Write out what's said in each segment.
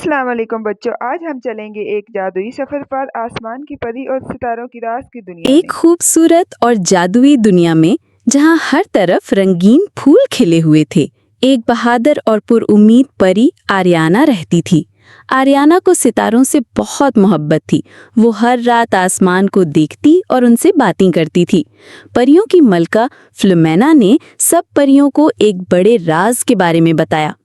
अस्सलाम वालेकुम बच्चों, आज हम चलेंगे एक जादुई सफर पर आसमान की परी और सितारों की राज की दुनिया एक में। खूबसूरत और जादुई दुनिया में जहां हर तरफ रंगीन फूल खिले हुए थे, एक बहादुर और पुरउम्मीद परी आर्याना रहती थी। आर्याना को सितारों से बहुत मोहब्बत थी। वो हर रात आसमान को देखती और उनसे बातें करती थी। परियों की मलका फिलोमेना ने सब परियों को एक बड़े राज के बारे में बताया।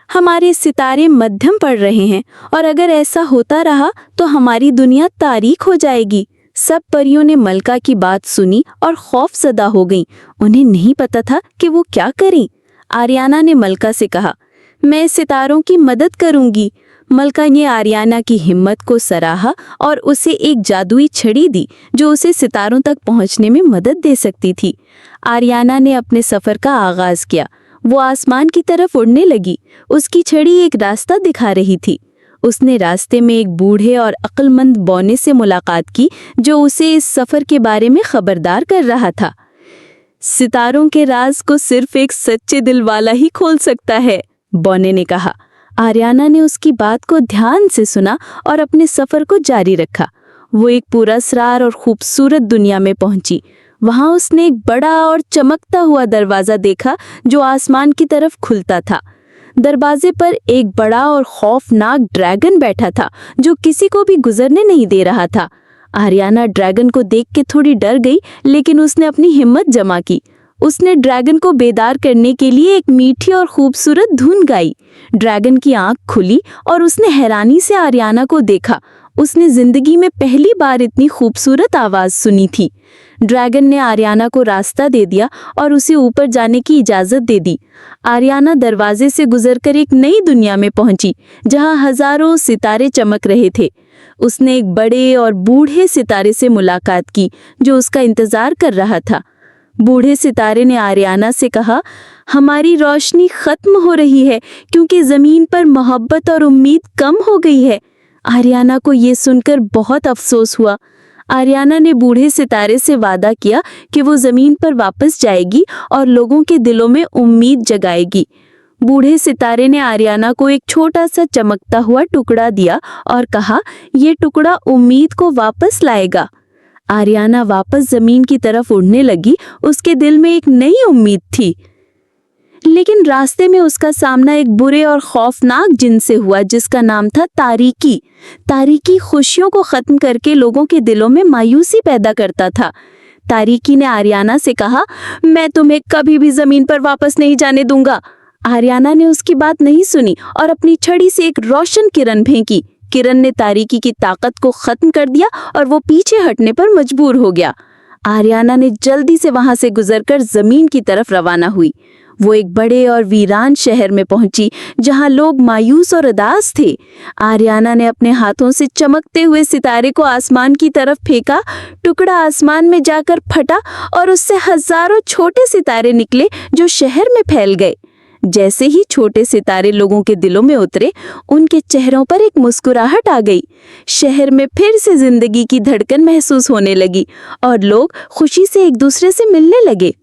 हमारे सितारे मध्यम पड़ रहे हैं और अगर ऐसा होता रहा तो हमारी दुनिया तारीख हो जाएगी। सब परियों ने मलका की बात सुनी और खौफजदा हो गईं। उन्हें नहीं पता था कि वो क्या करें। आर्याना ने मलका से कहा, मैं सितारों की मदद करूंगी। मलका ने आर्याना की हिम्मत को सराहा और उसे एक जादुई छड़ी दी जो उसे सितारों तक पहुंचने में मदद दे सकती थी। आर्याना ने अपने सफर का आगाज किया। वो आसमान की तरफ उड़ने लगी। उसकी छड़ी एक रास्ता दिखा रही थी। उसने रास्ते में एक बूढ़े और अक्लमंद बौने से मुलाकात की जो उसे इस सफर के बारे में खबरदार कर रहा था। सितारों के राज को सिर्फ एक सच्चे दिल वाला ही खोल सकता है, बौने ने कहा। आर्याना ने उसकी बात को ध्यान से सुना और अपने सफर को जारी रखा। वो एक पुरस्कार और खूबसूरत दुनिया में पहुंची। वहां उसने एक बड़ा और चमकता हुआ दरवाजा देखा जो आसमान की तरफ खुलता था। दरवाजे पर एक बड़ा और खौफनाक ड्रैगन बैठा था जो किसी को भी गुजरने नहीं दे रहा था। आर्याना ड्रैगन को देख के थोड़ी डर गई, लेकिन उसने अपनी हिम्मत जमा की। उसने ड्रैगन को बेदार करने के लिए एक मीठी और खूबसूरत धुन गाई। ड्रैगन की आंख खुली और उसने हैरानी से आर्याना को देखा। उसने जिंदगी में पहली बार इतनी खूबसूरत आवाज सुनी थी। ड्रैगन ने आर्याना को रास्ता दे दिया और उसे ऊपर जाने की इजाजत दे दी। आर्याना दरवाजे से गुजरकर एक नई दुनिया में पहुंची जहां हजारों सितारे चमक रहे थे। उसने एक बड़े और बूढ़े सितारे से मुलाकात की जो उसका इंतजार कर रहा था। बूढ़े सितारे ने आर्याना से कहा, हमारी रोशनी खत्म हो रही है क्योंकि जमीन पर मोहब्बत और उम्मीद कम हो गई है। आर्याना को ये सुनकर बहुत अफसोस हुआ। आर्याना ने बूढ़े सितारे से वादा किया कि वो जमीन पर वापस जाएगी और लोगों के दिलों में उम्मीद जगाएगी। बूढ़े सितारे ने आर्याना को एक छोटा सा चमकता हुआ टुकड़ा दिया और कहा, ये टुकड़ा उम्मीद को वापस लाएगा। आर्याना वापस जमीन की तरफ उड़ने लगी। उसके दिल में एक नई उम्मीद थी, लेकिन रास्ते में उसका सामना एक बुरे और खौफनाक जिन से हुआ जिसका नाम था तारीकी। तारीकी खुशियों को खत्म करके लोगों के दिलों में मायूसी पैदा करता था। तारीकी ने आर्याना से कहा, मैं तुम्हें कभी भी जमीन पर वापस नहीं जाने दूंगा। आर्याना ने उसकी बात नहीं सुनी और अपनी छड़ी से एक रोशन किरण फेंकी। किरण ने तारीकी की ताकत को खत्म कर दिया और वो पीछे हटने पर मजबूर हो गया। आर्याना ने जल्दी से वहां से गुजरकर जमीन की तरफ रवाना हुई। वो एक बड़े और वीरान शहर में पहुंची जहां लोग मायूस और उदास थे। आर्याना ने अपने हाथों से चमकते हुए सितारे को आसमान की तरफ फेंका। टुकड़ा आसमान में जाकर फटा और उससे हजारों छोटे सितारे निकले जो शहर में फैल गए। जैसे ही छोटे सितारे लोगों के दिलों में उतरे, उनके चेहरों पर एक मुस्कुराहट आ गई। शहर में फिर से जिंदगी की धड़कन महसूस होने लगी और लोग खुशी से एक दूसरे से मिलने लगे।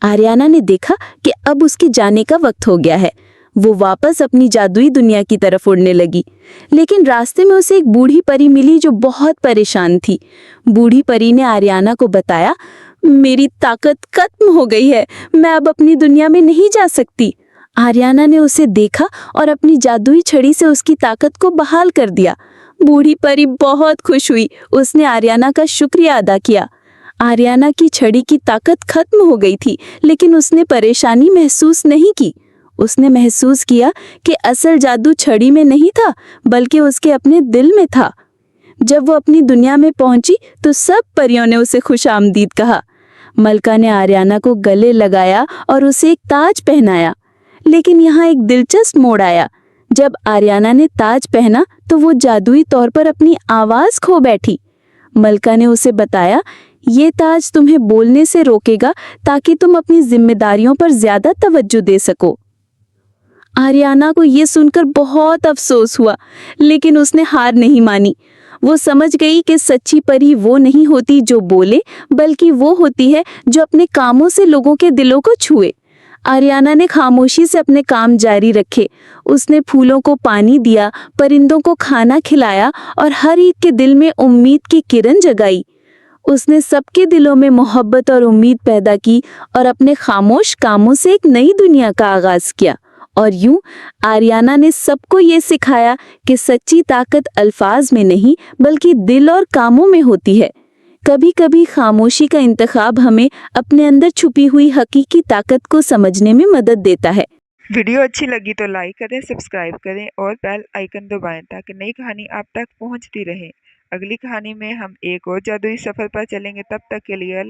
आर्याना ने देखा कि अब उसके जाने का वक्त हो गया है। वो वापस अपनी जादुई दुनिया की तरफ उड़ने लगी, लेकिन रास्ते में उसे एक बूढ़ी परी मिली जो बहुत परेशान थी। बूढ़ी परी ने आर्याना को बताया, मेरी ताकत खत्म हो गई है, मैं अब अपनी दुनिया में नहीं जा सकती। आर्याना ने उसे देखा और अपनी जादुई छड़ी से उसकी ताकत को बहाल कर दिया। बूढ़ी परी बहुत खुश हुई। उसने आर्याना का शुक्रिया अदा किया। आर्याना की छड़ी की ताकत खत्म हो गई थी, लेकिन उसने परेशानी महसूस नहीं की। उसने महसूस किया कि असल जादू छड़ी में नहीं था, बल्कि उसके अपने दिल में था। जब वो अपनी दुनिया में पहुंची तो सब परियों ने उसे खुशामदीद कहा। मलका ने आर्याना को गले लगाया और उसे एक ताज पहनाया। लेकिन यहाँ एक दिलचस्प मोड़ आया। जब आर्याना ने ताज पहना तो वो जादुई तौर पर अपनी आवाज खो बैठी। मलका ने उसे बताया, ये ताज तुम्हें बोलने से रोकेगा ताकि तुम अपनी जिम्मेदारियों पर ज्यादा तवज्जो दे सको। आर्याना को ये सुनकर बहुत अफसोस हुआ, लेकिन उसने हार नहीं मानी। वो समझ गई कि सच्ची परी वो नहीं होती जो बोले, बल्कि वो होती है जो अपने कामों से लोगों के दिलों को छुए। आरियाना ने खामोशी से अपने काम जारी रखे। उसने फूलों को पानी दिया, परिंदों को खाना खिलाया और हर एक के दिल में उम्मीद की किरण जगाई। उसने सबके दिलों में मोहब्बत और उम्मीद पैदा की और अपने खामोश कामों से एक नई दुनिया का आगाज किया। और यूं आरियाना ने सबको ये सिखाया कि सच्ची ताकत अल्फाज में नहीं बल्कि दिल और कामों में होती है। कभी कभी खामोशी का इंतखाब हमें अपने अंदर छुपी हुई हकीकी ताकत को समझने में मदद देता है। वीडियो अच्छी लगी तो लाइक करें, सब्सक्राइब करें और बेल आइकन दबाएं ताकि नई कहानी आप तक पहुंचती रहे। अगली कहानी में हम एक और जादुई सफर पर चलेंगे। तब तक के लिए